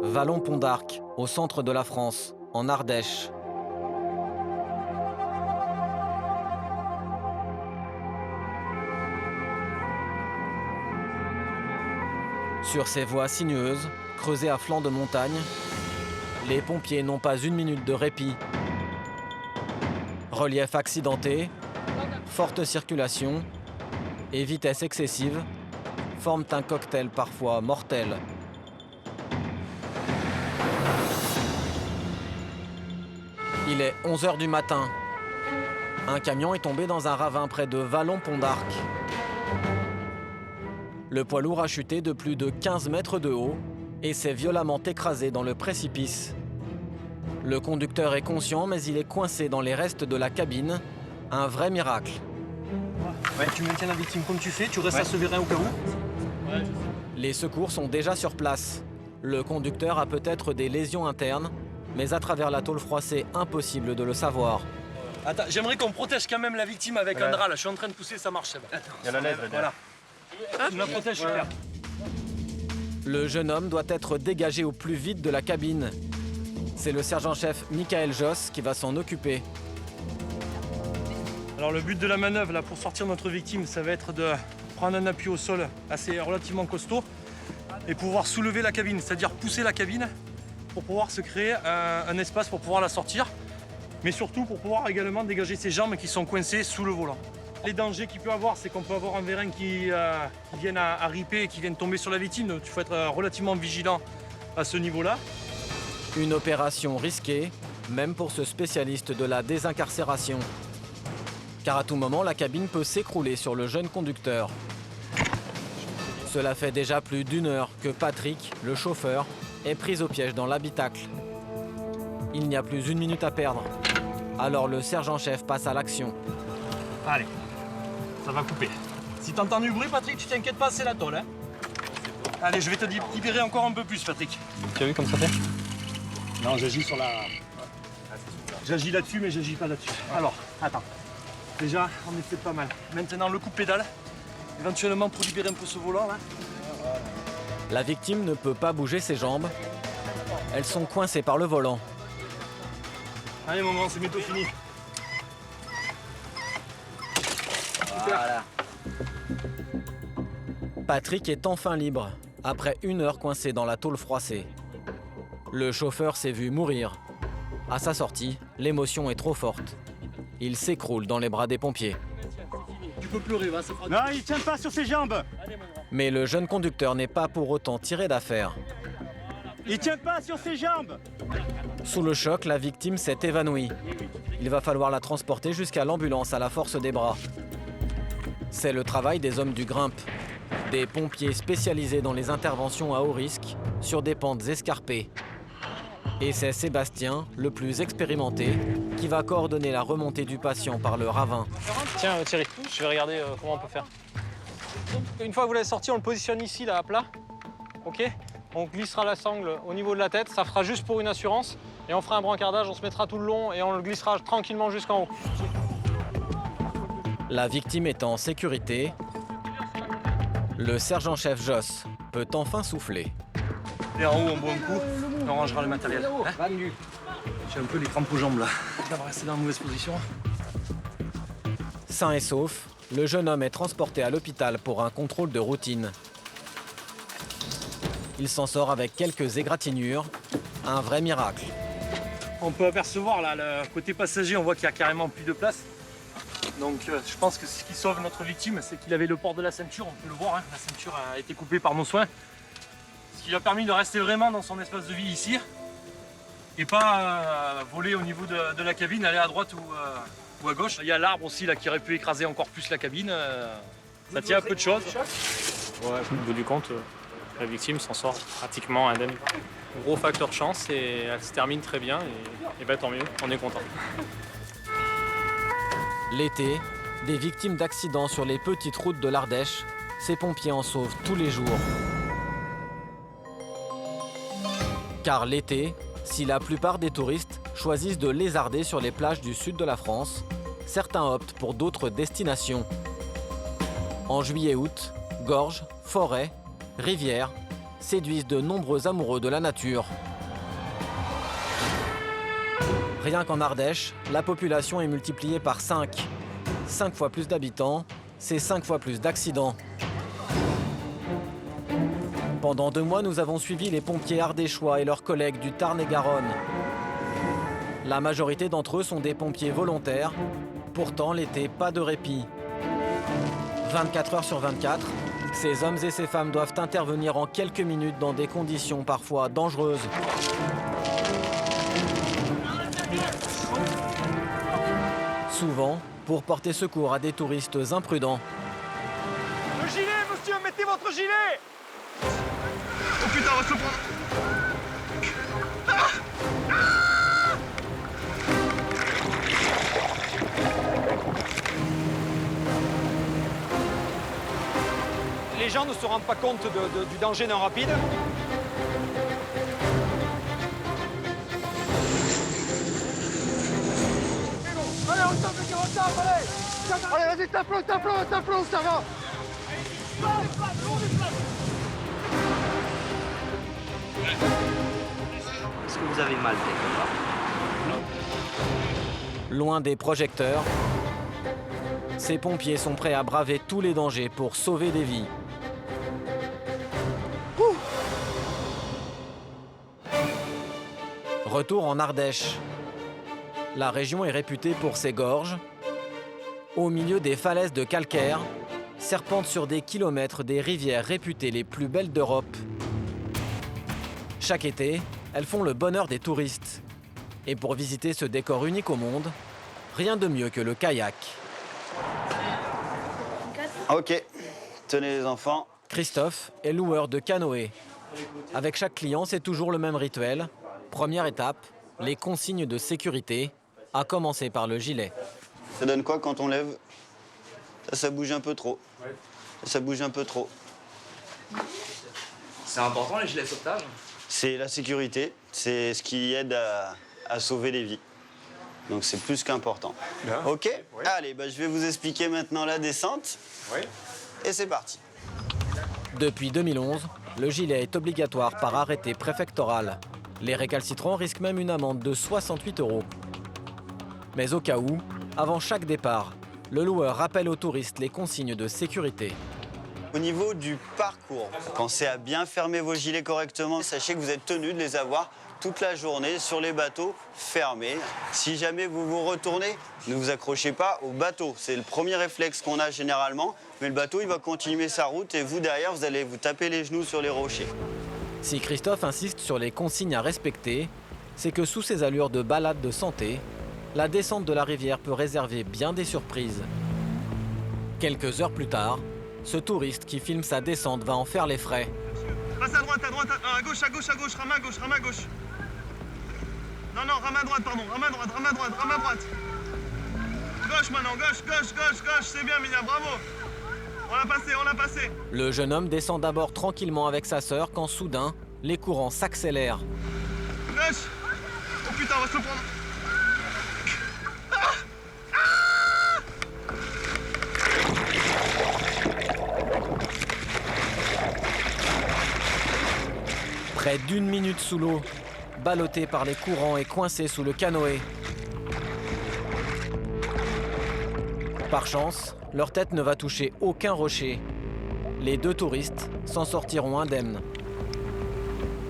Vallon-Pont d'Arc, au centre de la France, en Ardèche. Sur ces voies sinueuses, creusées à flanc de montagne, les pompiers n'ont pas une minute de répit. Relief accidenté, forte circulation et vitesse excessive forment un cocktail parfois mortel. Il est 11 h du matin. Un camion est tombé dans un ravin près de Vallon-Pont d'Arc. Le poids lourd a chuté de plus de 15 mètres de haut et s'est violemment écrasé dans le précipice. Le conducteur est conscient, mais il est coincé dans les restes de la cabine. Un vrai miracle. Ouais, tu maintiens la victime comme tu fais, tu restes à ce vérin au cas où. Ouais, les secours sont déjà sur place. Le conducteur a peut-être des lésions internes, mais à travers la tôle froissée, impossible de le savoir. Attends, j'aimerais qu'on protège quand même la victime avec un drap là. Je suis en train de pousser, ça marche. Il y a la lèvre. Voilà. Tu la protèges, super. Le jeune homme doit être dégagé au plus vite de la cabine. C'est le sergent-chef Michael Josse qui va s'en occuper. Alors le but de la manœuvre là, pour sortir notre victime, ça va être de prendre un appui au sol assez relativement costaud et pouvoir soulever la cabine, c'est-à-dire pousser la cabine pour pouvoir se créer un espace pour pouvoir la sortir, mais surtout pour pouvoir également dégager ses jambes qui sont coincées sous le volant. Les dangers qu'il peut avoir, c'est qu'on peut avoir un vérin qui vienne à ripper et qui vienne tomber sur la victime, donc il faut être relativement vigilant à ce niveau-là. Une opération risquée, même pour ce spécialiste de la désincarcération. Car à tout moment, la cabine peut s'écrouler sur le jeune conducteur. Cela fait déjà plus d'1 heure que Patrick, le chauffeur, est pris au piège dans l'habitacle. Il n'y a plus une minute à perdre. Alors le sergent-chef passe à l'action. Allez, ça va couper. Si t'entends du bruit, Patrick, tu t'inquiètes pas, c'est la tôle. Hein. Allez, je vais te libérer encore un peu plus, Patrick. Tu as vu comme ça fait? Non, j'agis sur la... J'agis là-dessus, mais j'agis pas là-dessus. Alors, attends. Déjà, on est peut-être pas mal. Maintenant, le coup de pédale. Éventuellement, pour libérer un peu ce volant, là. La victime ne peut pas bouger ses jambes. Elles sont coincées par le volant. Allez, maman, c'est bientôt fini. Voilà. Patrick est enfin libre, après 1 heure coincé dans la tôle froissée. Le chauffeur s'est vu mourir. À sa sortie, l'émotion est trop forte. Il s'écroule dans les bras des pompiers. Tu peux pleurer, va, ça fera... Non, il tient pas sur ses jambes. Mais le jeune conducteur n'est pas pour autant tiré d'affaire. Il tient pas sur ses jambes. Sous le choc, la victime s'est évanouie. Il va falloir la transporter jusqu'à l'ambulance à la force des bras. C'est le travail des hommes du Grimpe, des pompiers spécialisés dans les interventions à haut risque sur des pentes escarpées. Et c'est Sébastien, le plus expérimenté, qui va coordonner la remontée du patient par le ravin. Tiens Thierry, je vais regarder comment on peut faire. Une fois que vous l'avez sorti, on le positionne ici, là, à plat. Ok? On glissera la sangle au niveau de la tête, ça fera juste pour une assurance. Et on fera un brancardage, on se mettra tout le long et on le glissera tranquillement jusqu'en haut. La victime est en sécurité. Le sergent-chef Josse peut enfin souffler. Et en haut, on boit un coup, on rangera le matériel. Hein. J'ai un peu les crampes aux jambes là. Je vais rester dans la mauvaise position. Sain et sauf, le jeune homme est transporté à l'hôpital pour un contrôle de routine. Il s'en sort avec quelques égratignures, un vrai miracle. On peut apercevoir là, le côté passager, on voit qu'il y a carrément plus de place. Donc je pense que ce qui sauve notre victime, c'est qu'il avait le port de la ceinture, on peut le voir, hein. La ceinture a été coupée par nos soins. Ce qui lui a permis de rester vraiment dans son espace de vie ici et pas voler au niveau de la cabine, aller à droite ou à gauche. Il y a l'arbre aussi là, qui aurait pu écraser encore plus la cabine. Ça tient à peu de choses. Ouais, au bout du compte, la victime s'en sort pratiquement indemne. Gros facteur chance et elle se termine très bien et ben, tant mieux, on est content. L'été, des victimes d'accidents sur les petites routes de l'Ardèche, ces pompiers en sauvent tous les jours. Car l'été, si la plupart des touristes choisissent de lézarder sur les plages du sud de la France, certains optent pour d'autres destinations. En juillet-août, gorges, forêts, rivières, séduisent de nombreux amoureux de la nature. Rien qu'en Ardèche, la population est multipliée par 5. 5 fois plus d'habitants, c'est 5 fois plus d'accidents. Pendant 2 mois, nous avons suivi les pompiers ardéchois et leurs collègues du Tarn-et-Garonne. La majorité d'entre eux sont des pompiers volontaires. Pourtant, l'été, pas de répit. 24 heures sur 24, ces hommes et ces femmes doivent intervenir en quelques minutes dans des conditions parfois dangereuses. Souvent, pour porter secours à des touristes imprudents. Le gilet, monsieur, mettez votre gilet! Oh putain, on va se le prendre. Les gens ne se rendent pas compte du danger d'un rapide. Allez, on tape, on tape, allez! Allez, vas-y, tape-le, ça va! Est-ce que vous avez mal quelque part? Loin des projecteurs, ces pompiers sont prêts à braver tous les dangers pour sauver des vies. Retour en Ardèche. La région est réputée pour ses gorges. Au milieu des falaises de calcaire, serpentent sur des kilomètres des rivières réputées les plus belles d'Europe. Chaque été, elles font le bonheur des touristes. Et pour visiter ce décor unique au monde, rien de mieux que le kayak. Ok, tenez les enfants. Christophe est loueur de canoë. Avec chaque client, c'est toujours le même rituel. Première étape, les consignes de sécurité, à commencer par le gilet. Ça donne quoi quand on lève? Ça bouge un peu trop. Ça bouge un peu trop. C'est important les gilets de sauvetage? C'est la sécurité, c'est ce qui aide à sauver des vies. Donc c'est plus qu'important. Ok, allez, je vais vous expliquer maintenant la descente. Et c'est parti. Depuis 2011, le gilet est obligatoire par arrêté préfectoral. Les récalcitrants risquent même une amende de 68 €. Mais au cas où, avant chaque départ, le loueur rappelle aux touristes les consignes de sécurité. Au niveau du parcours, pensez à bien fermer vos gilets correctement. Sachez que vous êtes tenu de les avoir toute la journée sur les bateaux fermés. Si jamais vous vous retournez, ne vous accrochez pas au bateau. C'est le premier réflexe qu'on a généralement. Mais le bateau, il va continuer sa route et vous, derrière, vous allez vous taper les genoux sur les rochers. Si Christophe insiste sur les consignes à respecter, c'est que sous ses allures de balade de santé, la descente de la rivière peut réserver bien des surprises. Quelques heures plus tard, ce touriste qui filme sa descente va en faire les frais. Passe à droite, à gauche, rame à gauche. Non, rame à droite, pardon, rame à droite. Gauche maintenant, gauche, c'est bien Mia, bravo. On l'a passé. Le jeune homme descend d'abord tranquillement avec sa sœur quand soudain, les courants s'accélèrent. Gauche. Oh putain, on va se le prendre. Près d'1 minute sous l'eau, ballotté par les courants et coincé sous le canoë. Par chance, leur tête ne va toucher aucun rocher. Les 2 touristes s'en sortiront indemnes.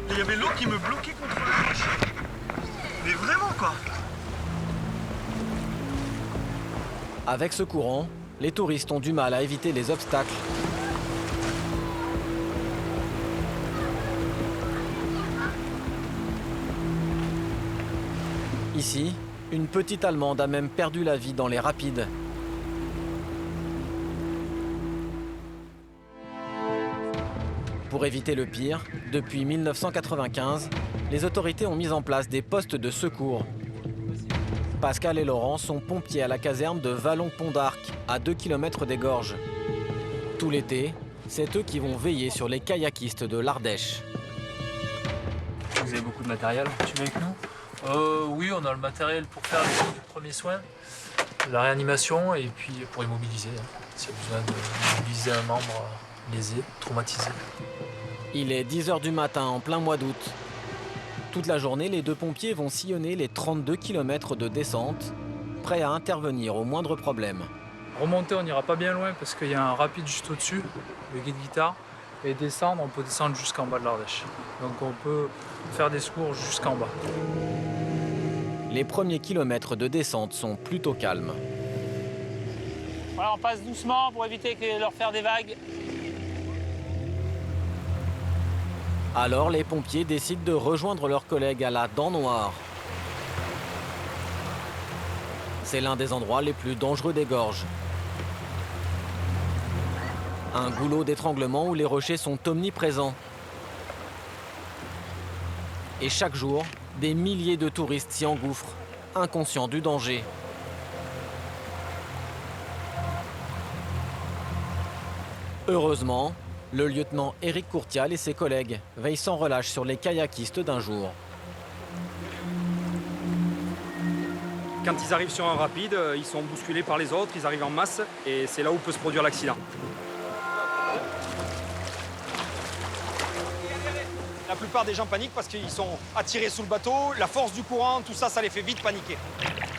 Il y avait l'eau qui me bloquait contre la roche. Mais vraiment quoi. Avec ce courant, les touristes ont du mal à éviter les obstacles. Ici, une petite Allemande a même perdu la vie dans les rapides. Pour éviter le pire, depuis 1995, les autorités ont mis en place des postes de secours. Pascal et Laurent sont pompiers à la caserne de Vallon-Pont d'Arc, à 2 km des gorges. Tout l'été, c'est eux qui vont veiller sur les kayakistes de l'Ardèche. Vous avez beaucoup de matériel? Tu viens avec nous? Oui, on a le matériel pour faire les premiers soins, la réanimation et puis pour immobiliser, s'il y a besoin de mobiliser un membre lésé, traumatisé. Il est 10 h du matin en plein mois d'août. Toute la journée, les deux pompiers vont sillonner les 32 km de descente, prêts à intervenir au moindre problème. Remonter, on n'ira pas bien loin parce qu'il y a un rapide juste au-dessus, le guide-guitare. Et descendre, on peut descendre jusqu'en bas de l'Ardèche. Donc on peut faire des secours jusqu'en bas. Les premiers kilomètres de descente sont plutôt calmes. Voilà, on passe doucement pour éviter de leur faire des vagues. Alors les pompiers décident de rejoindre leurs collègues à la Dent Noire. C'est l'un des endroits les plus dangereux des gorges. Un goulot d'étranglement où les rochers sont omniprésents. Et chaque jour, des milliers de touristes s'y engouffrent, inconscients du danger. Heureusement, le lieutenant Éric Courtial et ses collègues veillent sans relâche sur les kayakistes d'un jour. Quand ils arrivent sur un rapide, ils sont bousculés par les autres, ils arrivent en masse et c'est là où peut se produire l'accident. La plupart des gens paniquent parce qu'ils sont attirés sous le bateau, la force du courant, tout ça, ça les fait vite paniquer.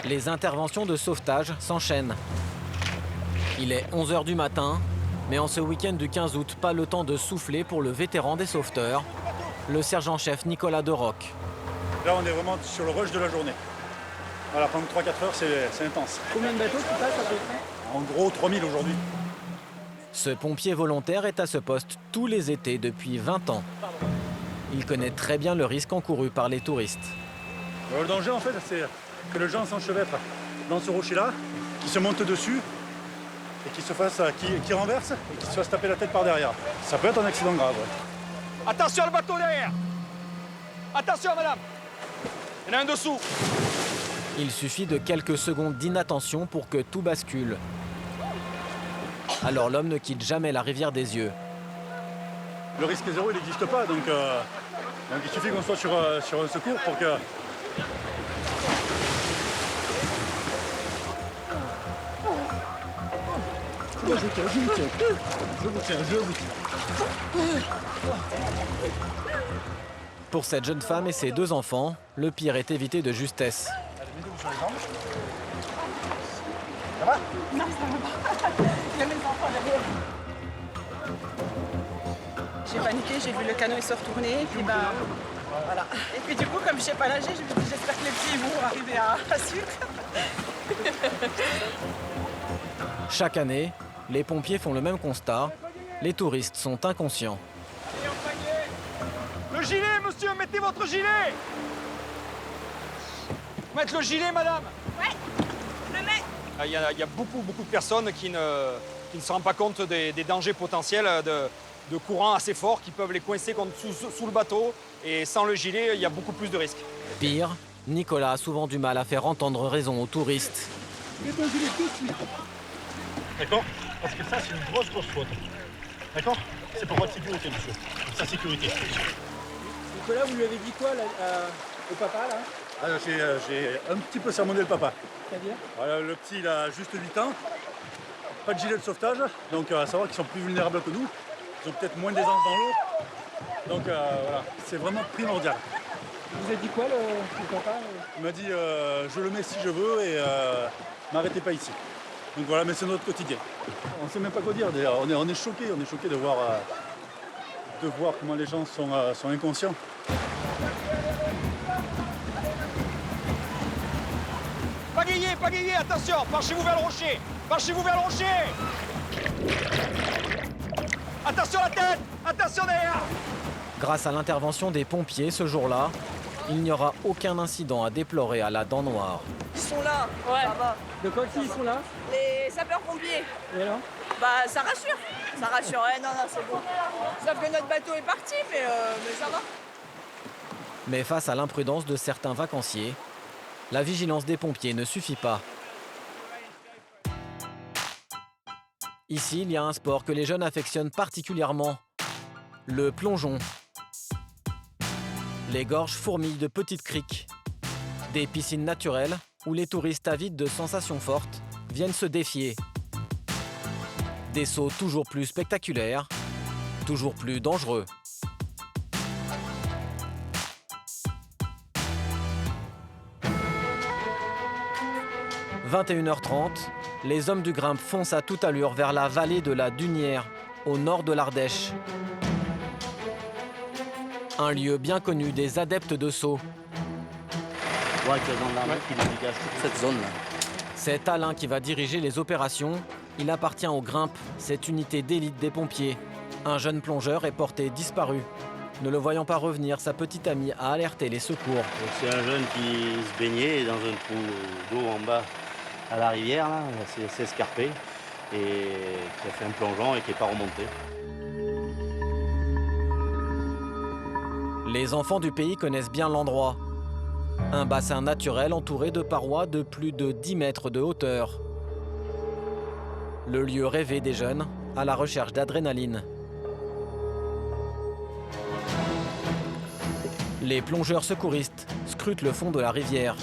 Les interventions de sauvetage s'enchaînent. Il est 11 h du matin, mais en ce week-end du 15 août, pas le temps de souffler pour le vétéran des sauveteurs, le sergent-chef Nicolas Deroc. Là, on est vraiment sur le rush de la journée. Voilà, pendant 3-4 heures, c'est intense. Combien de bateaux tu passes à peu près? En gros, 3000 aujourd'hui. Ce pompier volontaire est à ce poste tous les étés depuis 20 ans. Il connaît très bien le risque encouru par les touristes. Le danger, en fait, c'est que les gens s'enchevêtrent dans ce rocher-là, qui se montent dessus et qui renversent et qui se fassent taper la tête par derrière. Ça peut être un accident grave. Ouais. Attention le bateau derrière! Attention madame! Il y en a un dessous! Il suffit de quelques secondes d'inattention pour que tout bascule. Alors l'homme ne quitte jamais la rivière des yeux. Le risque zéro, il n'existe pas, donc il suffit qu'on soit sur un secours pour que... Je vous tiens. Pour cette jeune femme et ses deux enfants, le pire est évité de justesse. Ça va? Non, ça va pas. Il y a mes enfants derrière. J'ai paniqué, j'ai vu le canot se retourner, et puis voilà. Et puis du coup, comme je sais pas nager, je me dis j'espère que les petits vont arriver à sucre. Chaque année, les pompiers font le même constat. Les touristes sont inconscients. Le gilet, monsieur, mettez votre gilet! Mettre le gilet, madame! Ouais, le mets. Il y a beaucoup de personnes qui ne se rendent pas compte des dangers potentiels de courants assez forts qui peuvent les coincer sous le bateau. Et sans le gilet, il y a beaucoup plus de risques. Pire, Nicolas a souvent du mal à faire entendre raison aux touristes. Mets ton gilet tout de suite. D'accord? Parce que ça, c'est une grosse faute. D'accord? C'est pour votre sécurité, monsieur. Pour sa sécurité. Nicolas, vous lui avez dit quoi là, au papa là? Ah, j'ai un petit peu sermonné le papa. C'est-à-dire? Voilà, le petit, il a juste 8 ans. Pas de gilet de sauvetage, donc à savoir qu'ils sont plus vulnérables que nous. Ils ont peut-être moins d'aisance dans l'eau. Donc voilà, c'est vraiment primordial. Vous avez dit quoi le papa? Il m'a dit je le mets si je veux et m'arrêtez pas ici. Donc voilà, mais c'est notre quotidien. On ne sait même pas quoi dire d'ailleurs. On est choqués de voir comment les gens sont inconscients. Pagayez, attention, marchez-vous vers le rocher! Marchez-vous vers le rocher! Attention à la tête! Attention derrière! Grâce à l'intervention des pompiers ce jour-là, il n'y aura aucun incident à déplorer à la Dent Noire. Ils sont là, Ouais. ça va. De quoi ils sont là? Les sapeurs-pompiers, Et alors? bah ça rassure. Ça rassure, ouais, non, c'est bon. Sauf que notre bateau est parti, mais ça va. Mais face à l'imprudence de certains vacanciers, la vigilance des pompiers ne suffit pas. Ici, il y a un sport que les jeunes affectionnent particulièrement, le plongeon. Les gorges fourmillent de petites criques, des piscines naturelles où les touristes avides de sensations fortes viennent se défier. Des sauts toujours plus spectaculaires, toujours plus dangereux. 21h30, les hommes du Grimpe foncent à toute allure vers la vallée de la Dunière, au nord de l'Ardèche. Un lieu bien connu des adeptes de saut. Cette zone-là. C'est Alain qui va diriger les opérations. Il appartient au Grimpe, cette unité d'élite des pompiers. Un jeune plongeur est porté disparu. Ne le voyant pas revenir, sa petite amie a alerté les secours. C'est un jeune qui se baignait dans un trou d'eau en bas à la rivière, là, c'est escarpé, et qui a fait un plongeon et qui n'est pas remonté. Les enfants du pays connaissent bien l'endroit. Un bassin naturel entouré de parois de plus de 10 mètres de hauteur. Le lieu rêvé des jeunes à la recherche d'adrénaline. Les plongeurs secouristes scrutent le fond de la rivière.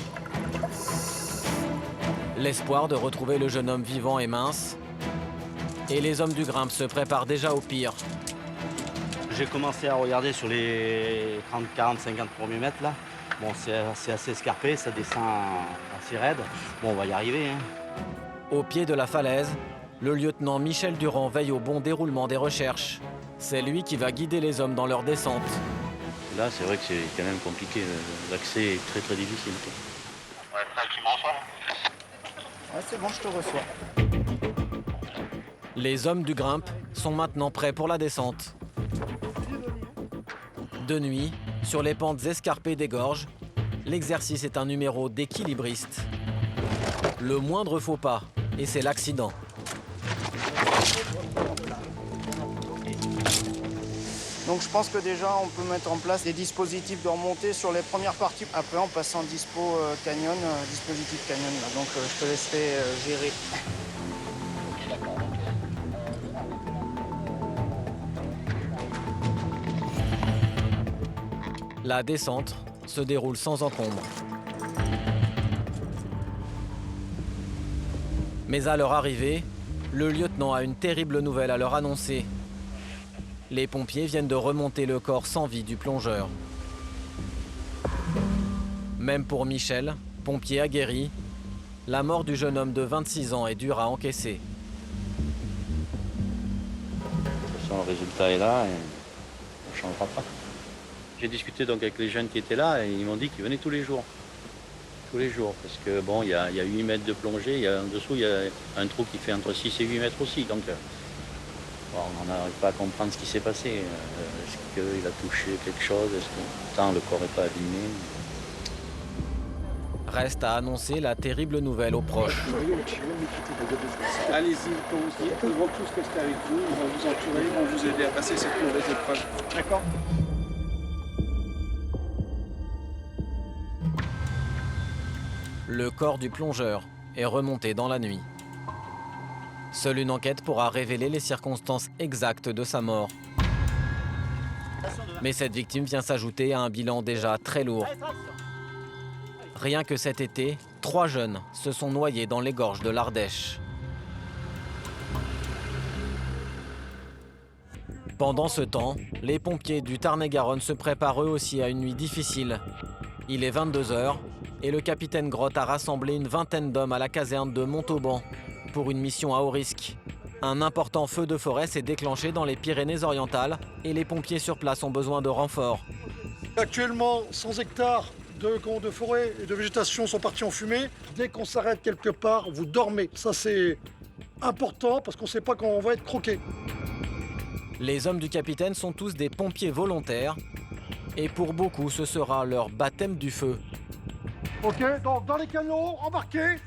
L'espoir de retrouver le jeune homme vivant est mince. Et les hommes du Grimpe se préparent déjà au pire. J'ai commencé à regarder sur les 30, 40, 50 premiers mètres là. Bon, c'est assez escarpé, ça descend assez raide. Bon, on va y arriver. Hein. Au pied de la falaise, le lieutenant Michel Durand veille au bon déroulement des recherches. C'est lui qui va guider les hommes dans leur descente. Là, c'est vrai que c'est quand même compliqué. L'accès est très très difficile. Ouais, tranquillement, ça. Ouais, c'est bon, je te reçois. Les hommes du Grimpe sont maintenant prêts pour la descente. De nuit, sur les pentes escarpées des gorges, l'exercice est un numéro d'équilibriste. Le moindre faux pas, et c'est l'accident. Donc je pense que déjà on peut mettre en place des dispositifs de remontée sur les premières parties. Après on passe en dispositif canyon. Là. Donc je te laisserai gérer. La descente se déroule sans encombre. Mais à leur arrivée, le lieutenant a une terrible nouvelle à leur annoncer. Les pompiers viennent de remonter le corps sans vie du plongeur. Même pour Michel, pompier aguerri, la mort du jeune homme de 26 ans est dure à encaisser. Le résultat est là et on ne changera pas. J'ai discuté donc avec les jeunes qui étaient là et ils m'ont dit qu'ils venaient tous les jours. Tous les jours, parce que bon, il y a 8 mètres de plongée, en dessous il y a un trou qui fait entre 6 et 8 mètres aussi. Donc bon, on n'arrive pas à comprendre ce qui s'est passé. Est-ce qu'il a touché quelque chose? Est-ce que pourtant le corps n'est pas abîmé? Reste à annoncer la terrible nouvelle aux proches. Allez-y, ils vont tous rester avec vous, ils vont vous entourer, ils vont vous aider à passer cette mauvaise épreuve. D'accord? Le corps du plongeur est remonté dans la nuit. Seule une enquête pourra révéler les circonstances exactes de sa mort. Mais cette victime vient s'ajouter à un bilan déjà très lourd. Rien que cet été, 3 jeunes se sont noyés dans les gorges de l'Ardèche. Pendant ce temps, les pompiers du Tarn-et-Garonne se préparent eux aussi à une nuit difficile. Il est 22h et le capitaine Grotte a rassemblé une vingtaine d'hommes à la caserne de Montauban pour une mission à haut risque. Un important feu de forêt s'est déclenché dans les Pyrénées-Orientales et les pompiers sur place ont besoin de renforts. Actuellement, 100 hectares de forêt et de végétation sont partis en fumée. Dès qu'on s'arrête quelque part, vous dormez. Ça, c'est important parce qu'on ne sait pas quand on va être croqué. Les hommes du capitaine sont tous des pompiers volontaires et pour beaucoup, ce sera leur baptême du feu. Ok, donc dans les canaux, embarqués,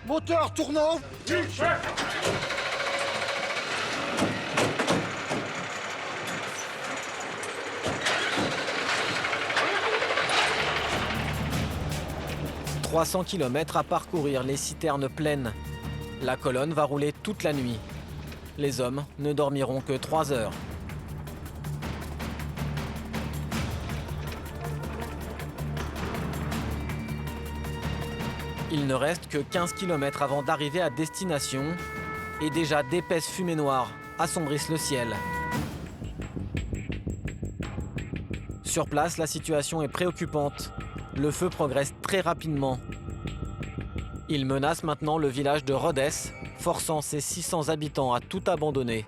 moteur tournant. « 300 km à parcourir, les citernes pleines. La colonne va rouler toute la nuit. Les hommes ne dormiront que 3 heures. Il ne reste que 15 km avant d'arriver à destination et déjà d'épaisses fumées noires assombrissent le ciel. Sur place, la situation est préoccupante. Le feu progresse très rapidement. Il menace maintenant le village de Rhodes, forçant ses 600 habitants à tout abandonner.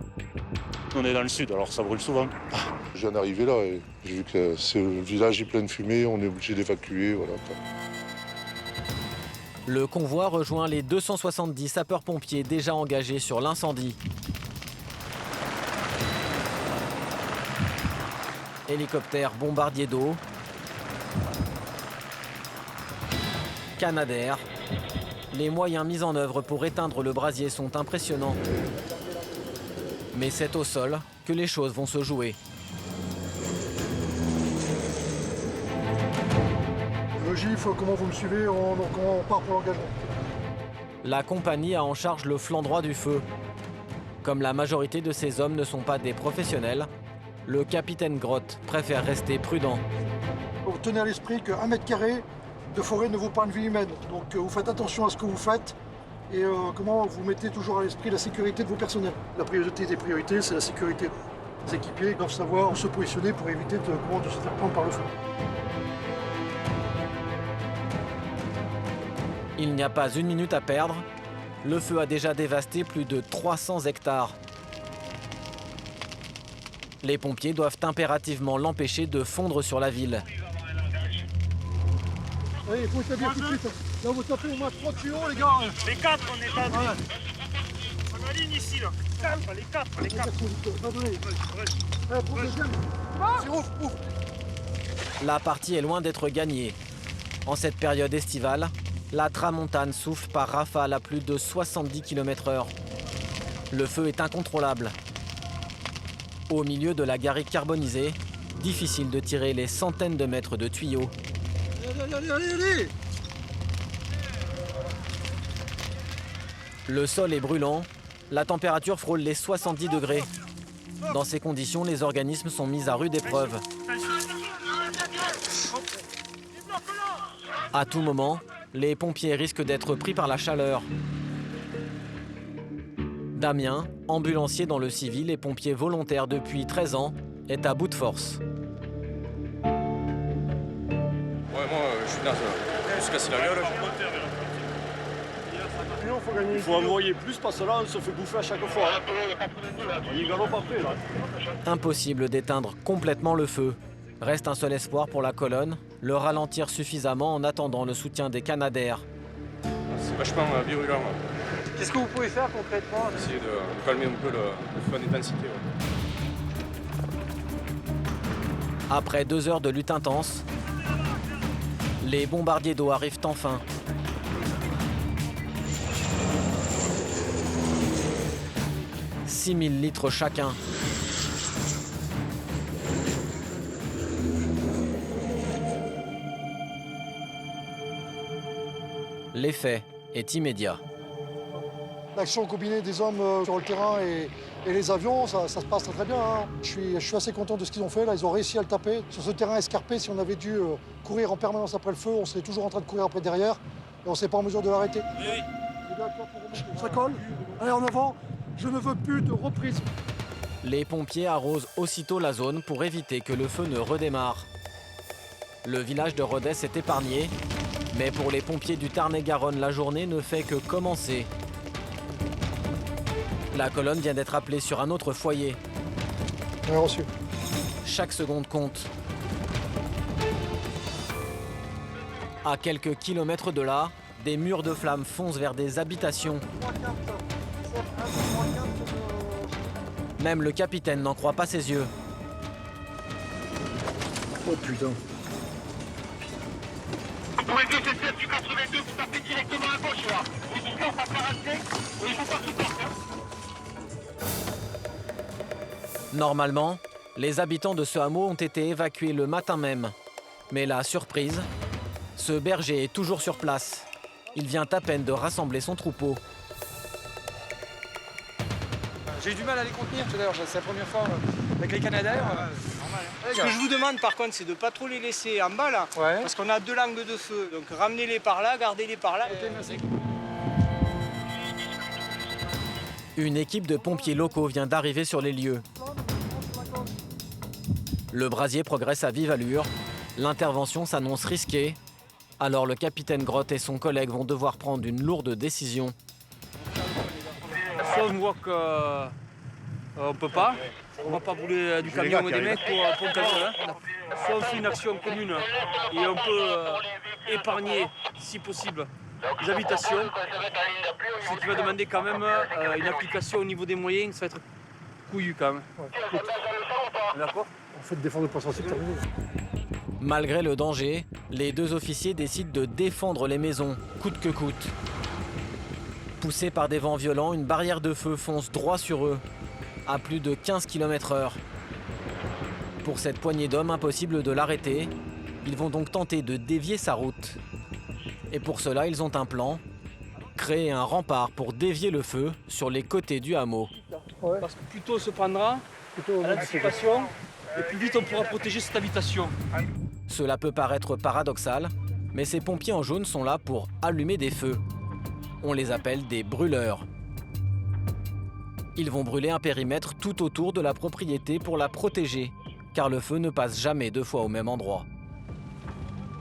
On est dans le sud, alors ça brûle souvent. Je viens d'arriver là et j'ai vu que le village est plein de fumée, on est obligé d'évacuer. Voilà. Le convoi rejoint les 270 sapeurs-pompiers déjà engagés sur l'incendie. Hélicoptères bombardiers d'eau, Canadair. Les moyens mis en œuvre pour éteindre le brasier sont impressionnants. Mais c'est au sol que les choses vont se jouer. Gif, comment vous me suivez? On part pour l'engagement. La compagnie a en charge le flanc droit du feu. Comme la majorité de ces hommes ne sont pas des professionnels, le capitaine Grotte préfère rester prudent. Vous tenez à l'esprit qu'un mètre carré de forêt ne vaut pas une vie humaine. Donc vous faites attention à ce que vous faites et comment vous mettez toujours à l'esprit la sécurité de vos personnels. La priorité des priorités, c'est la sécurité. Les équipiers doivent savoir se positionner pour éviter de se faire prendre par le feu. Il n'y a pas une minute à perdre. Le feu a déjà dévasté plus de 300 hectares. Les pompiers doivent impérativement l'empêcher de fondre sur la ville. Allez, il faut établir tout de suite. Là, vous tapez au moins 3 tuyaux, les gars. Les 4, on est à on aligne ici, là. Les 4. La partie est loin d'être gagnée. En cette période estivale, la tramontane souffle par rafales à plus de 70 km/h. Le feu est incontrôlable. Au milieu de la garrigue carbonisée, difficile de tirer les centaines de mètres de tuyaux. Allez. Le sol est brûlant, la température frôle les 70 degrés. Dans ces conditions, les organismes sont mis à rude épreuve. À tout moment, les pompiers risquent d'être pris par la chaleur. Damien, ambulancier dans le civil et pompier volontaire depuis 13 ans, est à bout de force. Ouais, moi, je suis naze. Je me suis cassé la gueule. Il faut envoyer plus parce que là, on se fait bouffer à chaque fois. On y galope après, là. Impossible d'éteindre complètement le feu. Reste un seul espoir pour la colonne, le ralentir suffisamment en attendant le soutien des Canadair. C'est vachement virulent. Qu'est-ce que vous pouvez faire concrètement? Essayer de calmer un peu le feu en intensité. Ouais. Après 2 heures de lutte intense, les bombardiers d'eau arrivent enfin. « 6000 litres chacun. L'effet est immédiat. L'action combinée des hommes sur le terrain et les avions, ça se passe très bien. Hein. Je suis assez content de ce qu'ils ont fait. Là, ils ont réussi à le taper. Sur ce terrain escarpé, si on avait dû courir en permanence après le feu, on serait toujours en train de courir après derrière et on ne serait pas en mesure de l'arrêter. Ça colle. Allez, en avant. Je ne veux plus de reprise. Les pompiers arrosent aussitôt la zone pour éviter que le feu ne redémarre. Le village de Rhodes est épargné, mais pour les pompiers du Tarn-et-Garonne, la journée ne fait que commencer. La colonne vient d'être appelée sur un autre foyer. Bien reçu. Chaque seconde compte. À quelques kilomètres de là, des murs de flammes foncent vers des habitations. Même le capitaine n'en croit pas ses yeux. Oh putain. Vous pouvez que c'est celle du 82, vous tapez directement à gauche là. Vous ne pas rester, il faut pas tout porter. Normalement, les habitants de ce hameau ont été évacués le matin même. Mais la surprise, ce berger est toujours sur place. Il vient à peine de rassembler son troupeau. J'ai eu du mal à les contenir tout à l'heure, c'est la première fois avec les Canadair. Ce que je vous demande par contre, c'est de ne pas trop les laisser en bas là, parce qu'on a 2 langues de feu. Donc ramenez-les par là, gardez-les par là. Une équipe de pompiers locaux vient d'arriver sur les lieux. Le brasier progresse à vive allure. L'intervention s'annonce risquée, Alors le capitaine Grotte et son collègue vont devoir prendre une lourde décision. Soit on voit qu'on ne peut pas, on ne va pas brûler du camion et des mecs pour quelqu'un. Soit on fait une action commune et on peut épargner, si possible, les habitations. Ce qui va demander quand même une application au niveau des moyens, ça va être couillu quand même. D'accord ? En fait, défendre le poisson, c'est terminé. Malgré le danger, les deux officiers décident de défendre les maisons, coûte que coûte. Poussés par des vents violents, une barrière de feu fonce droit sur eux, à plus de 15 km/h. Pour cette poignée d'hommes, impossible de l'arrêter. Ils vont donc tenter de dévier sa route. Et pour cela, ils ont un plan. Créer un rempart pour dévier le feu sur les côtés du hameau. Parce que plus tôt on se prendra à l'anticipation, et plus vite on pourra protéger cette habitation. Cela peut paraître paradoxal, mais ces pompiers en jaune sont là pour allumer des feux. On les appelle des brûleurs. Ils vont brûler un périmètre tout autour de la propriété pour la protéger, car le feu ne passe jamais deux fois au même endroit.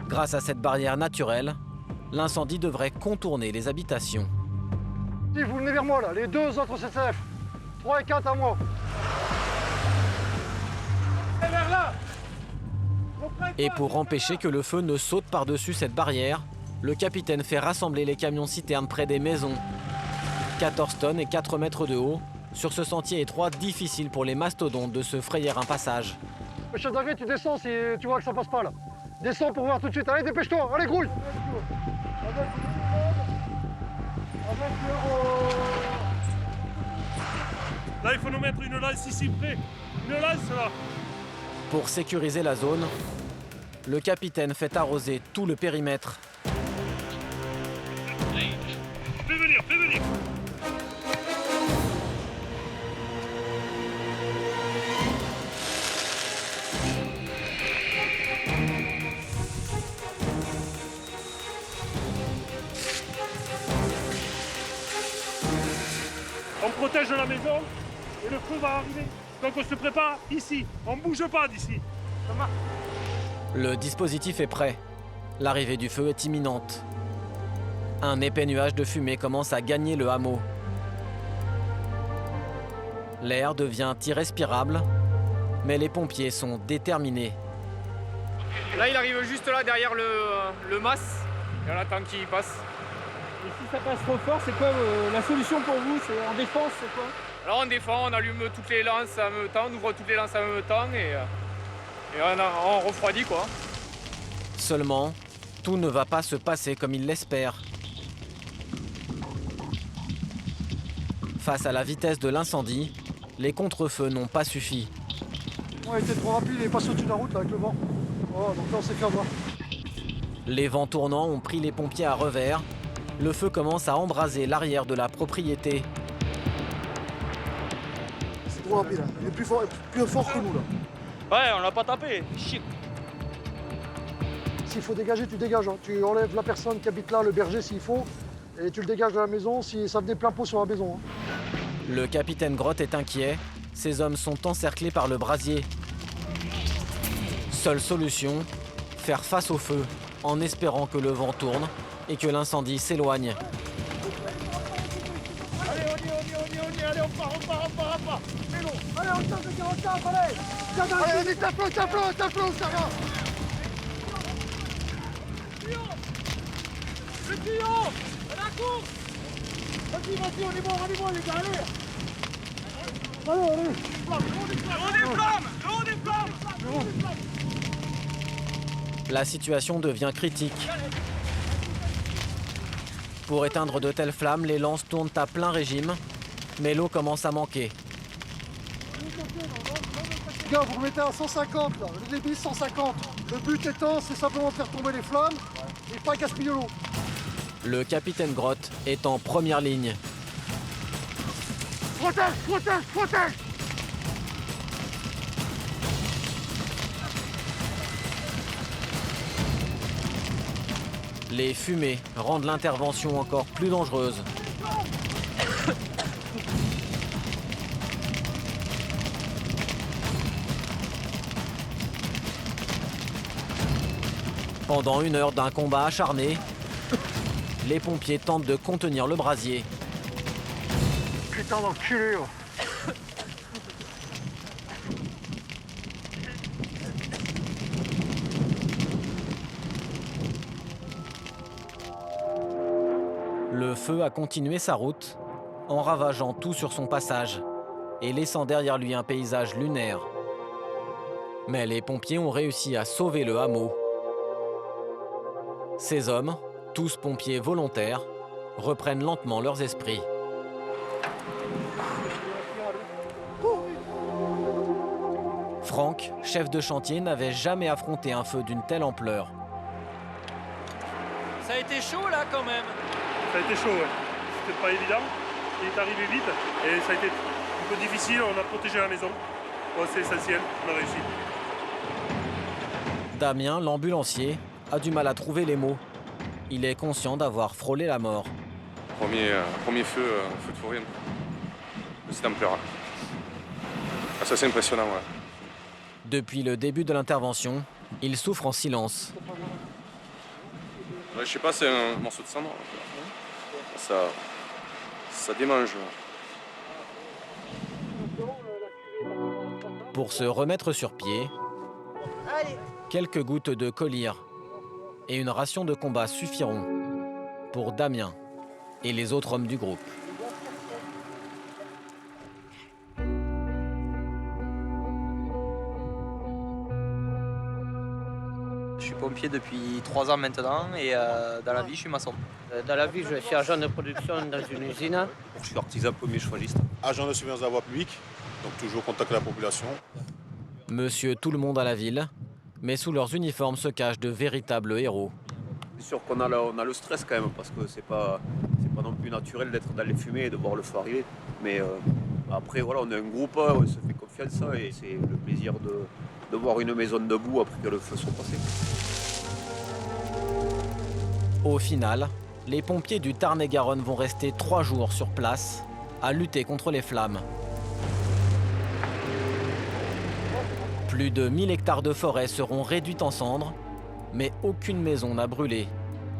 Grâce à cette barrière naturelle, l'incendie devrait contourner les habitations. Si vous venez vers moi là, les deux autres CCF, 3 et 4 à moi. Et pour empêcher que le feu ne saute par-dessus cette barrière, le capitaine fait rassembler les camions-citernes près des maisons. 14 tonnes et 4 mètres de haut, sur ce sentier étroit difficile pour les mastodontes de se frayer un passage. Le chef d'agri, tu descends si tu vois que ça passe pas là. Descends pour voir tout de suite. Allez, dépêche-toi, allez, grouille. Là, il faut nous mettre une lance ici près. Une lance là. Pour sécuriser la zone, le capitaine fait arroser tout le périmètre. Fais venir, fais venir. On protège la maison et le feu va arriver. Donc on se prépare ici. On ne bouge pas d'ici. Ça marche. Le dispositif est prêt. L'arrivée du feu est imminente. Un épais nuage de fumée commence à gagner le hameau. L'air devient irrespirable, mais les pompiers sont déterminés. Là, il arrive juste là, derrière le mas, et on attend qu'il passe. Et si ça passe trop fort, c'est quoi la solution pour vous? C'est en défense, c'est quoi? Alors on défend, on allume toutes les lances en même temps, on ouvre toutes les lances en même temps et on refroidit quoi. Seulement, tout ne va pas se passer comme il l'espère. Face à la vitesse de l'incendie, les contre-feux n'ont pas suffi. On a été trop rapide, il est passé au-dessus de la route là, avec le vent. Oh, donc là on s'est fait avoir. Les vents tournants ont pris les pompiers à revers. Le feu commence à embraser l'arrière de la propriété. C'est trop rapide, hein. Il est plus fort que nous là. Ouais, on l'a pas tapé, chic. S'il faut dégager, tu dégages. Hein. Tu enlèves la personne qui habite là, le berger s'il faut, et tu le dégages de la maison si ça venait plein pot sur la maison. Hein. Le capitaine Grotte est inquiet. Ces hommes sont encerclés par le brasier. Seule solution, faire face au feu, en espérant que le vent tourne et que l'incendie s'éloigne. Allez, on y est, allez, on part. Fais-le. Allez, on tape le 44, allez. Allez, vas-y, tape-le, ça va. Le tuyau, à la course. Vas-y, on est bon, les gars, allez. Allez. Le haut des flammes. La situation devient critique. Pour éteindre de telles flammes, les lances tournent à plein régime, mais l'eau commence à manquer. Les gars, vous remettez à 150 là, le débit 150. Le but étant, c'est simplement de faire tomber les flammes et pas gaspiller l'eau. Le capitaine Grotte est en première ligne. Protège. Les fumées rendent l'intervention encore plus dangereuse. Pendant 1 heure d'un combat acharné, les pompiers tentent de contenir le brasier. Putain d'enculé. Le feu a continué sa route, en ravageant tout sur son passage et laissant derrière lui un paysage lunaire. Mais les pompiers ont réussi à sauver le hameau. Ces hommes, tous pompiers volontaires, reprennent lentement leurs esprits. Franck, chef de chantier, n'avait jamais affronté un feu d'une telle ampleur. Ça a été chaud là quand même. Ça a été chaud, ouais. C'était pas évident. Il est arrivé vite et ça a été un peu difficile. On a protégé la maison. Bon, c'est essentiel, on a réussi. Damien, l'ambulancier, a du mal à trouver les mots. Il est conscient d'avoir frôlé la mort. Premier feu de forêt, de cette ampleur. Ah, ça c'est impressionnant, ouais. Depuis le début de l'intervention, il souffre en silence. Ouais, je sais pas, c'est un morceau de cendre. Ça démange. Pour se remettre sur pied, quelques gouttes de collyre et une ration de combat suffiront pour Damien et les autres hommes du groupe. Je suis pompier depuis 3 ans maintenant et dans la vie, je suis maçon. Dans la vie, je suis agent de production dans une usine. Je suis artisan premier chevaliste. Agent de surveillance de la voie publique, donc toujours au contact avec la population. Monsieur tout le monde à la ville, mais sous leurs uniformes se cachent de véritables héros. C'est sûr qu'on a le stress quand même, parce que c'est pas non plus naturel d'être dans les fumées et de voir le feu arriver. Mais après, voilà, on est un groupe, on se fait confiance et c'est le plaisir de voir une maison debout après que le feu soit passé. Au final, les pompiers du Tarn-et-Garonne vont rester 3 jours sur place à lutter contre les flammes. Plus de 1000 hectares de forêt seront réduits en cendres, mais aucune maison n'a brûlé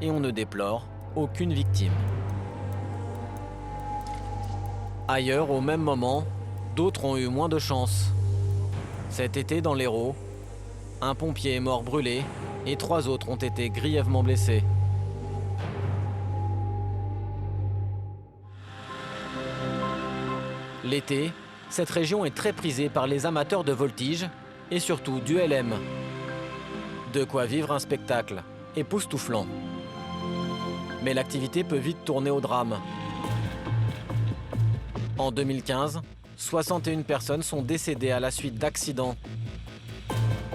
et on ne déplore aucune victime. Ailleurs, au même moment, d'autres ont eu moins de chance. Cet été, dans l'Hérault, un pompier est mort brûlé et 3 autres ont été grièvement blessés. L'été, cette région est très prisée par les amateurs de voltige et surtout du LM. De quoi vivre un spectacle époustouflant. Mais l'activité peut vite tourner au drame. En 2015, 61 personnes sont décédées à la suite d'accidents.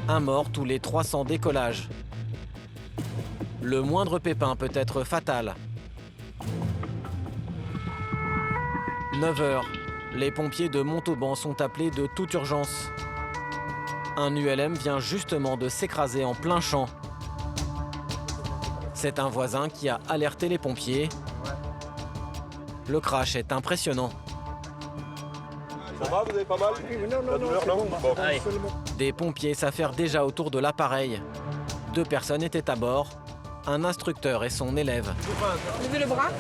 Un mort tous les 300 décollages. Le moindre pépin peut être fatal. 9 heures, les pompiers de Montauban sont appelés de toute urgence. Un ULM vient justement de s'écraser en plein champ. C'est un voisin qui a alerté les pompiers. Le crash est impressionnant. Ça va, vous avez pas mal? La douleur, non? Bon. Des pompiers s'affairent déjà autour de l'appareil. 2 personnes étaient à bord, un instructeur et son élève. Levez le bras.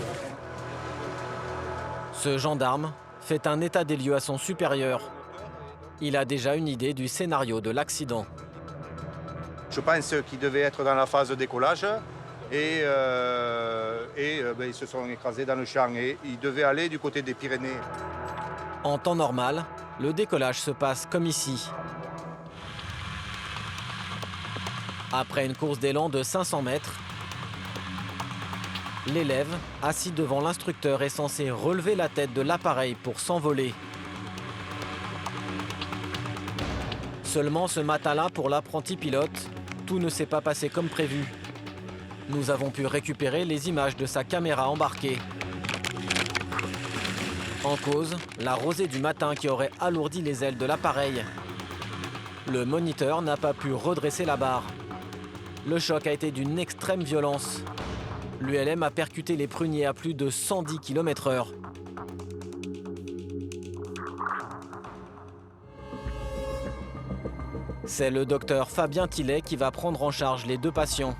Ce gendarme fait un état des lieux à son supérieur. Il a déjà une idée du scénario de l'accident. Je pense qu'ils devaient être dans la phase de décollage et ils se sont écrasés dans le champ et ils devaient aller du côté des Pyrénées. En temps normal, le décollage se passe comme ici. Après une course d'élan de 500 mètres, l'élève, assis devant l'instructeur, est censé relever la tête de l'appareil pour s'envoler. Seulement ce matin-là, pour l'apprenti pilote, tout ne s'est pas passé comme prévu. Nous avons pu récupérer les images de sa caméra embarquée. En cause, la rosée du matin qui aurait alourdi les ailes de l'appareil. Le moniteur n'a pas pu redresser la barre. Le choc a été d'une extrême violence. L'ULM a percuté les pruniers à plus de 110 km/h. C'est le docteur Fabien Tillet qui va prendre en charge les 2 patients.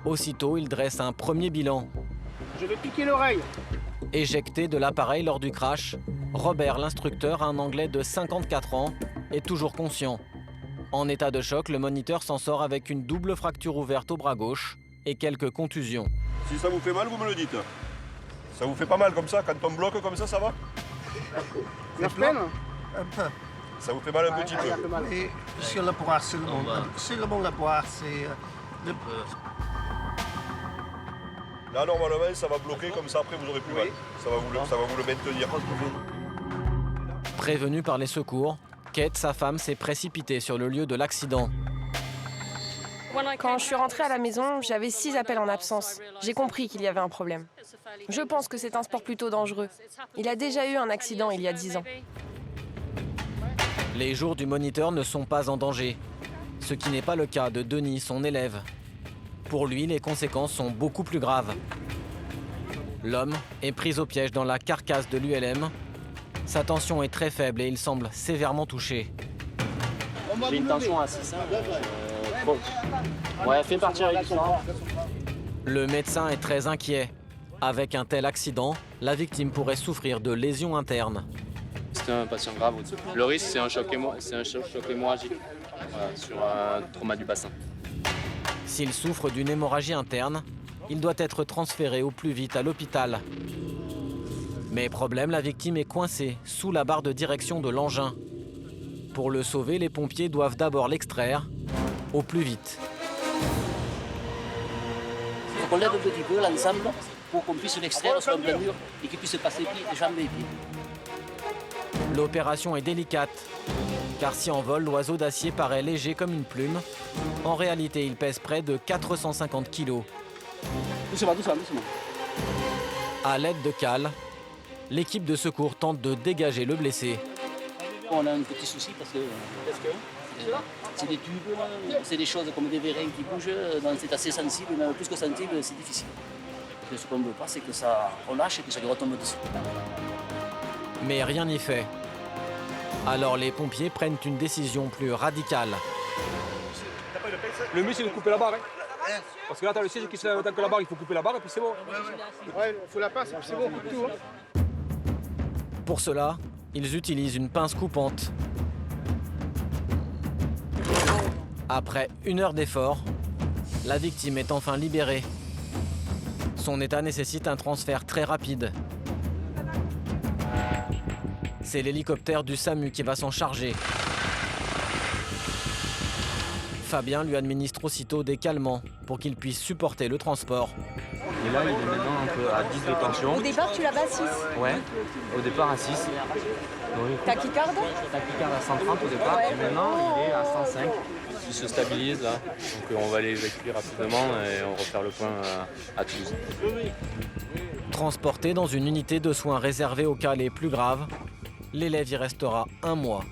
Aussitôt, il dresse un premier bilan. Je vais piquer l'oreille. Éjecté de l'appareil lors du crash, Robert, l'instructeur, un Anglais de 54 ans, est toujours conscient. En état de choc, le moniteur s'en sort avec une double fracture ouverte au bras gauche et quelques contusions. Si ça vous fait mal, vous me le dites. Ça vous fait pas mal comme ça, quand on bloque comme ça va? La peine? Un peu. Ça vous fait mal un petit peu? Et sur le bras, sur le bon bras, c'est... Là, normalement, ça va bloquer, comme ça, après, vous aurez plus mal. Ça va vous le maintenir. Prévenu par les secours, Kate, sa femme, s'est précipitée sur le lieu de l'accident. Quand je suis rentrée à la maison, j'avais 6 appels en absence. J'ai compris qu'il y avait un problème. Je pense que c'est un sport plutôt dangereux. Il a déjà eu un accident il y a 10 ans. Les jours du moniteur ne sont pas en danger, ce qui n'est pas le cas de Denis, son élève. Pour lui, les conséquences sont beaucoup plus graves. L'homme est pris au piège dans la carcasse de l'ULM. Sa tension est très faible et il semble sévèrement touché. J'ai une tension à 6. Ouais, fais partir avec ça. Le médecin est très inquiet. Avec un tel accident, la victime pourrait souffrir de lésions internes. C'est un patient grave. Le risque, c'est un choc hémorragique sur un trauma du bassin. S'il souffre d'une hémorragie interne, il doit être transféré au plus vite à l'hôpital. Mais problème, la victime est coincée sous la barre de direction de l'engin. Pour le sauver, les pompiers doivent d'abord l'extraire au plus vite. Il faut qu'on lève un petit peu l'ensemble pour qu'on puisse l'extraire sur un plein mur et qu'il puisse passer les jambes et les pieds. L'opération est délicate, car si en vol, l'oiseau d'acier paraît léger comme une plume, en réalité, il pèse près de 450 kg. Doucement. À l'aide de cales, l'équipe de secours tente de dégager le blessé. On a un petit souci parce que c'est des tubes, c'est des choses comme des vérins qui bougent, c'est assez sensible, mais plus que sensible, c'est difficile. Et ce qu'on ne veut pas, c'est que ça relâche et que ça lui retombe dessus. Mais rien n'y fait. Alors les pompiers prennent une décision plus radicale. Le mieux, c'est de couper la barre. Hein. Parce que là, t'as le siège qui se lève autant que la barre, il faut couper la barre et puis c'est bon. Ouais, il faut la pince, c'est bon, coupe tout. Hein. Pour cela, ils utilisent une pince coupante. Après 1 heure d'effort, la victime est enfin libérée. Son état nécessite un transfert très rapide. C'est l'hélicoptère du SAMU qui va s'en charger. Fabien lui administre aussitôt des calmants pour qu'il puisse supporter le transport. Et là, il est maintenant un peu à 10 de tension. Au départ, tu l'avais à 6. Ouais, au départ à 6. Oui. Tachycarde? Tachycarde à 130 au départ, et maintenant il est à 105. Il se stabilise là, donc on va les évacuer rapidement et on va refaire le point à Toulouse. Transporté dans une unité de soins réservée aux cas les plus graves, l'élève y restera 1 mois.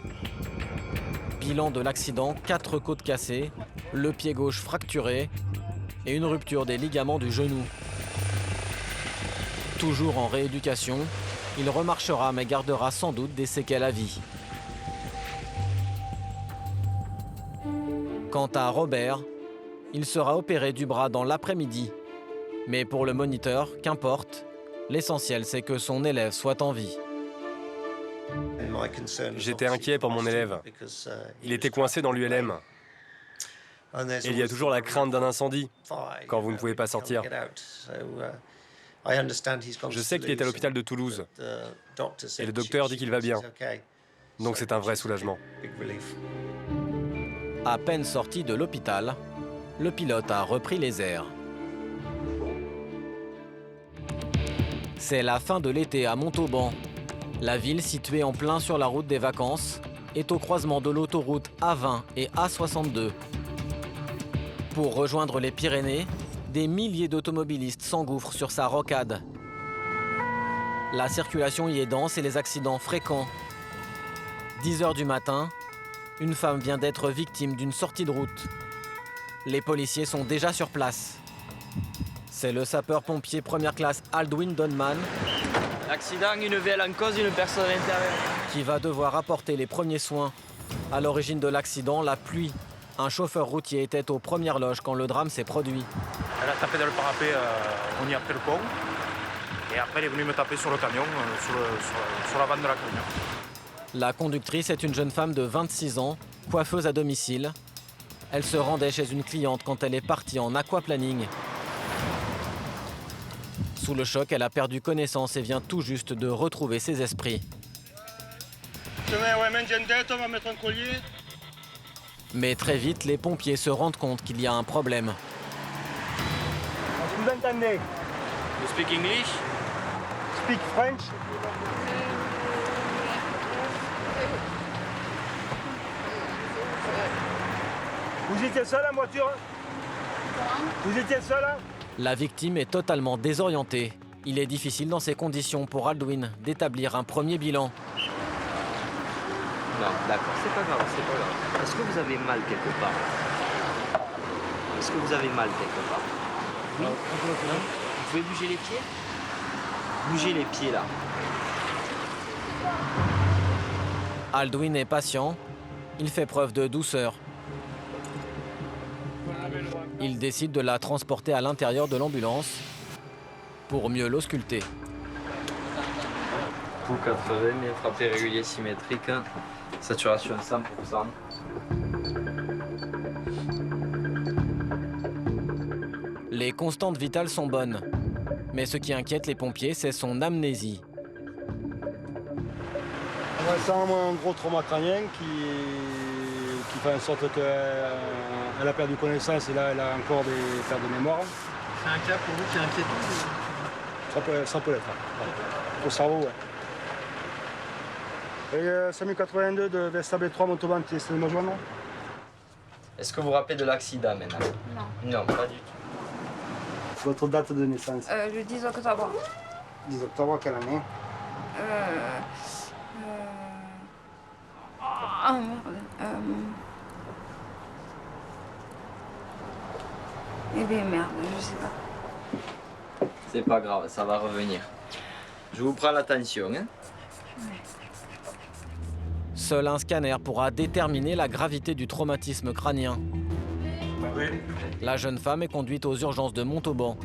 Bilan de l'accident, 4 côtes cassées, le pied gauche fracturé et une rupture des ligaments du genou. Toujours en rééducation, il remarchera mais gardera sans doute des séquelles à vie. Quant à Robert, il sera opéré du bras dans l'après-midi. Mais pour le moniteur, qu'importe, l'essentiel c'est que son élève soit en vie. J'étais inquiet pour mon élève. Il était coincé dans l'ULM. Et il y a toujours la crainte d'un incendie quand vous ne pouvez pas sortir. Je sais qu'il est à l'hôpital de Toulouse. Et le docteur dit qu'il va bien. Donc c'est un vrai soulagement. À peine sorti de l'hôpital, le pilote a repris les airs. C'est la fin de l'été à Montauban. La ville, située en plein sur la route des vacances, est au croisement de l'autoroute A20 et A62. Pour rejoindre les Pyrénées, des milliers d'automobilistes s'engouffrent sur sa rocade. La circulation y est dense et les accidents fréquents. 10 h du matin, une femme vient d'être victime d'une sortie de route. Les policiers sont déjà sur place. C'est le sapeur-pompier première classe Aldwin Donman Accident, une VL en cause, une personne à l'intérieur. qui va devoir apporter les premiers soins. À l'origine de l'accident, la pluie Un chauffeur routier était aux premières loges quand le drame s'est produit. Elle a tapé dans le parapet, on y a pris le pont. Et après, elle est venue me taper sur le camion, sur la vanne de la camion. La conductrice est une jeune femme de 26 ans, coiffeuse à domicile. Elle se rendait chez une cliente quand elle est partie en aquaplaning. Sous le choc, elle a perdu connaissance et vient tout juste de retrouver ses esprits. Ouais, maintien de tête, on va mettre un collier. Mais très vite, les pompiers se rendent compte qu'il y a un problème. Vous entendez? You speak English? Speak French? Vous étiez seul en voiture? Vous étiez seul? La victime est totalement désorientée. Il est difficile dans ces conditions pour Aldwin d'établir un premier bilan. Non, d'accord, c'est pas grave, c'est pas grave. Est-ce que vous avez mal quelque part? Est-ce que vous avez mal quelque part? Oui. Non? Vous pouvez bouger les pieds? Bougez les pieds là. Aldwin est patient. Il fait preuve de douceur. Il décide de la transporter à l'intérieur de l'ambulance pour mieux l'ausculter. Pouls 80, frappé régulier symétrique, saturation 100%. Les constantes vitales sont bonnes. Mais ce qui inquiète les pompiers, c'est son amnésie. C'est un gros trauma crânien qui fait en sorte qu'elle a perdu connaissance et là elle a encore des pertes de mémoire. C'est un cas pour vous qui est inquiétant? Ça peut l'être. Ouais. Au cerveau, ouais. Et 5082 de Vesta B3 Montauban, tu essaies de me joindre? Est-ce que vous vous rappelez de l'accident maintenant? Non. Non, pas du tout. Votre date de naissance? Le 10 octobre. 10 octobre, quelle année? Ah merde. Eh bien merde, je sais pas. C'est pas grave, ça va revenir. Je vous prends l'attention, hein? Seul un scanner pourra déterminer la gravité du traumatisme crânien. La jeune femme est conduite aux urgences de Montauban.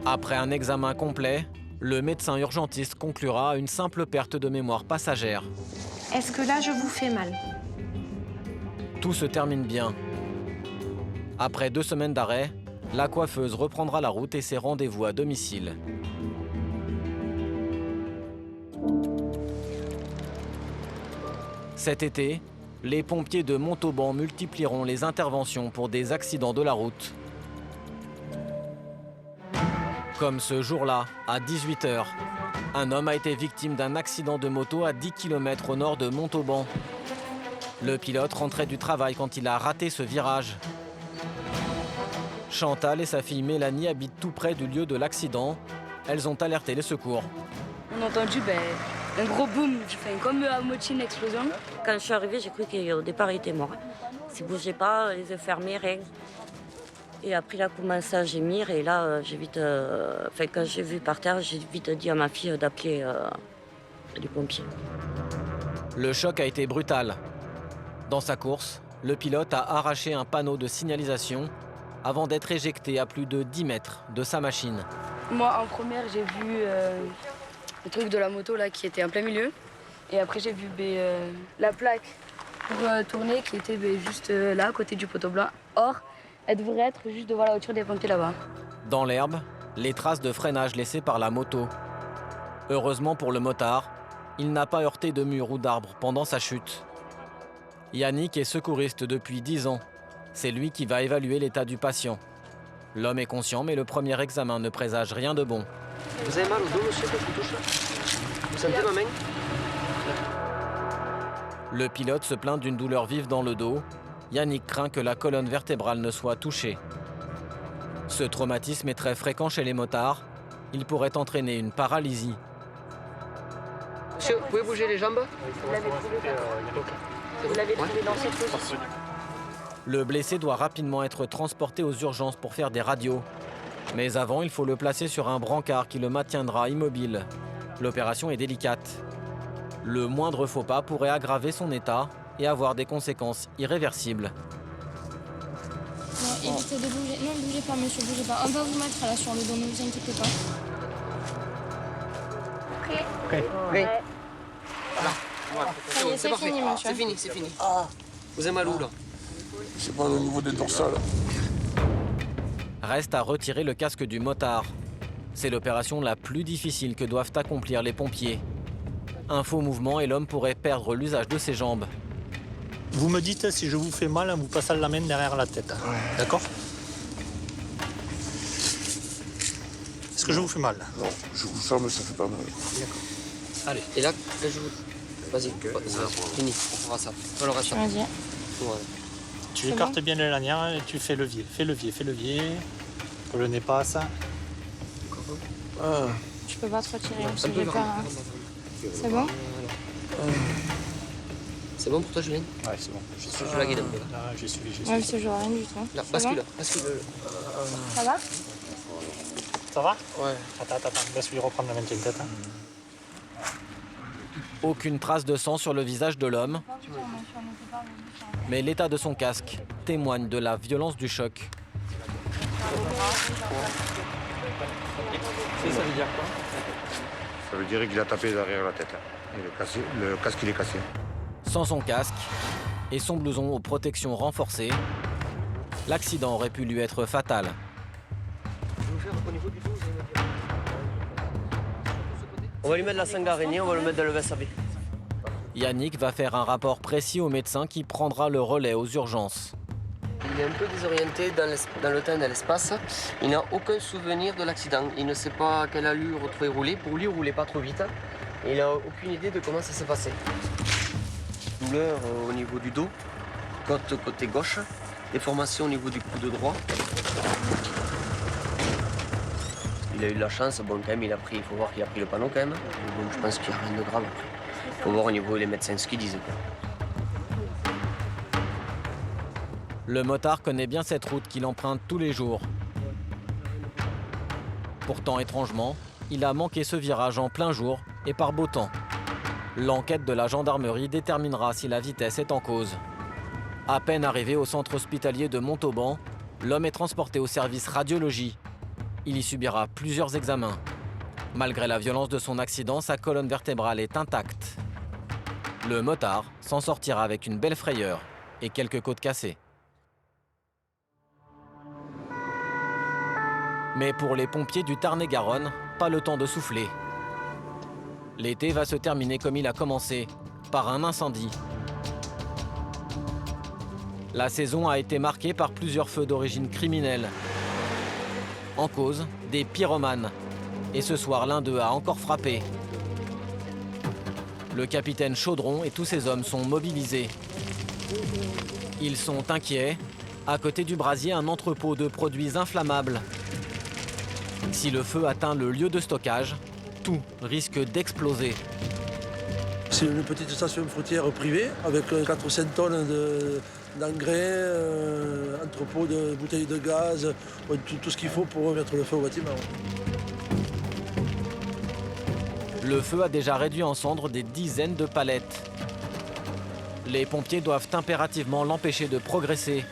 Après un examen complet, le médecin urgentiste conclura à une simple perte de mémoire passagère. Est-ce que là je vous fais mal? Tout se termine bien. Après 2 semaines d'arrêt, la coiffeuse reprendra la route et ses rendez-vous à domicile. Cet été, les pompiers de Montauban multiplieront les interventions pour des accidents de la route. Comme ce jour-là, à 18 h, un homme a été victime d'un accident de moto à 10 km au nord de Montauban. Le pilote rentrait du travail quand il a raté ce virage. Chantal et sa fille Mélanie habitent tout près du lieu de l'accident. Elles ont alerté les secours. On a entendu un gros boom, comme à moitié une explosion. Quand je suis arrivée, j'ai cru qu'au départ, il était mort. Il ne bougeait pas, les yeux fermés, rien. Et après, il a commencé à gémir. Et là, j'ai vite. Quand j'ai vu par terre, j'ai vite dit à ma fille d'appeler les pompiers. Le choc a été brutal. Dans sa course, le pilote a arraché un panneau de signalisation avant d'être éjecté à plus de 10 mètres de sa machine. Moi, en première, j'ai vu le truc de la moto là, qui était en plein milieu. Et après, j'ai vu la plaque pour tourner qui était juste là, à côté du poteau blanc. Or, elle devrait être juste devant la voiture des pompiers là-bas. Dans l'herbe, les traces de freinage laissées par la moto. Heureusement pour le motard, il n'a pas heurté de mur ou d'arbre pendant sa chute. Yannick est secouriste depuis 10 ans. C'est lui qui va évaluer l'état du patient. L'homme est conscient, mais le premier examen ne présage rien de bon. Vous avez mal au dos, monsieur, quand vous touchez? Vous sentez ma main? Le pilote se plaint d'une douleur vive dans le dos. Yannick craint que la colonne vertébrale ne soit touchée. Ce traumatisme est très fréquent chez les motards. Il pourrait entraîner une paralysie. Monsieur, vous pouvez bouger les jambes? Vous l'avez trouvé dans cette position. Le blessé doit rapidement être transporté aux urgences pour faire des radios. Mais avant, il faut le placer sur un brancard qui le maintiendra immobile. L'opération est délicate. Le moindre faux pas pourrait aggraver son état et avoir des conséquences irréversibles. Non, évitez de bouger. Non, bougez pas, monsieur, bougez pas. On va vous mettre là sur le dos, ne vous inquiétez pas. Oui. Ça y est, c'est fini, monsieur. C'est fini, c'est fini. Ah, vous avez mal où là? C'est pas au niveau des dorsales. Reste à retirer le casque du motard. C'est l'opération la plus difficile que doivent accomplir les pompiers. Un faux mouvement et l'homme pourrait perdre l'usage de ses jambes. Vous me dites si je vous fais mal en vous passant la main derrière la tête. D'accord? Est-ce que je vous fais mal? Non, je vous sens, mais ça fait pas mal. D'accord. Allez, et là, je vous... Vas-y, fini, on fera ça. On le reste. Vas-y. Ouais. Tu écartes bien les lanières et tu fais levier. Fais levier, fais levier. Que le nez passe. Je peux pas te retirer, monsieur, j'ai peur. Hein. C'est bon? C'est bon pour toi, Julien? Ouais, c'est bon. Je la guide un peu. Là, j'ai suivi. Ouais, monsieur, je vois rien du tout. Là, C'est bascule, bon bascule. Ça va? Ça va? Ouais. Attends, laisse-lui reprendre la main de tête. Aucune trace de sang sur le visage de l'homme, mais l'état de son casque témoigne de la violence du choc. Ça veut dire quoi? Ça veut dire qu'il a tapé derrière la tête. Le casque, il est cassé. Sans son casque et son blouson aux protections renforcées, l'accident aurait pu lui être fatal. On va lui mettre la sangle d'araignée, on va le mettre dans le VSAB. Yannick va faire un rapport précis au médecin qui prendra le relais aux urgences. Il est un peu désorienté dans le temps et dans l'espace. Il n'a aucun souvenir de l'accident. Il ne sait pas à quelle allure il roulait. Pour lui, il ne roulait pas trop vite. Et il n'a aucune idée de comment ça s'est passé. Douleur au niveau du dos, côté gauche, déformation au niveau du coude droit. Il a eu de la chance, bon quand même, il faut voir qu'il a pris le panneau quand même. Donc je pense qu'il n'y a rien de grave après. Il faut voir au niveau des médecins ce qu'ils disent. Le motard connaît bien cette route qu'il emprunte tous les jours. Pourtant, étrangement, il a manqué ce virage en plein jour et par beau temps. L'enquête de la gendarmerie déterminera si la vitesse est en cause. À peine arrivé au centre hospitalier de Montauban, l'homme est transporté au service radiologie. Il y subira plusieurs examens. Malgré la violence de son accident, sa colonne vertébrale est intacte. Le motard s'en sortira avec une belle frayeur et quelques côtes cassées. Mais pour les pompiers du Tarn-et-Garonne, pas le temps de souffler. L'été va se terminer comme il a commencé, par un incendie. La saison a été marquée par plusieurs feux d'origine criminelle. En cause, des pyromanes. Et ce soir, l'un d'eux a encore frappé. Le capitaine Chaudron et tous ses hommes sont mobilisés. Ils sont inquiets. À côté du brasier, un entrepôt de produits inflammables. Si le feu atteint le lieu de stockage, tout risque d'exploser. C'est une petite station fruitière privée avec 4 ou 5 tonnes d'engrais, entrepôt de bouteilles de gaz, tout ce qu'il faut pour mettre le feu au bâtiment. Le feu a déjà réduit en cendres des dizaines de palettes. Les pompiers doivent impérativement l'empêcher de progresser.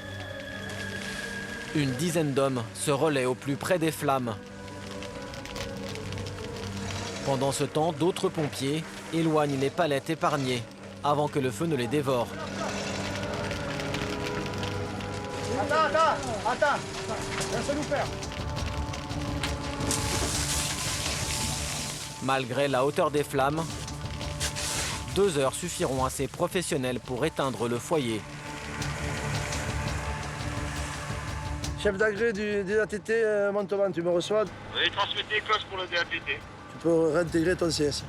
Une dizaine d'hommes se relaient au plus près des flammes. Pendant ce temps, d'autres pompiers éloignent les palettes épargnées avant que le feu ne les dévore. Attends, laissez-nous faire. Malgré la hauteur des flammes, 2 heures suffiront à ces professionnels pour éteindre le foyer. Chef d'agré du DATT Montauban, tu me reçois? Oui, transmettez clause pour le DATT. Tu peux réintégrer ton CS.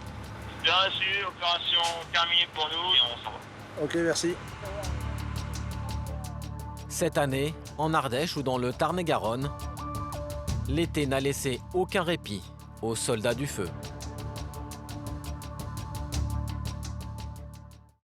Bien reçu, opération terminée pour nous et on s'en va. Ok, merci. Cette année, en Ardèche ou dans le Tarn-et-Garonne, l'été n'a laissé aucun répit aux soldats du feu.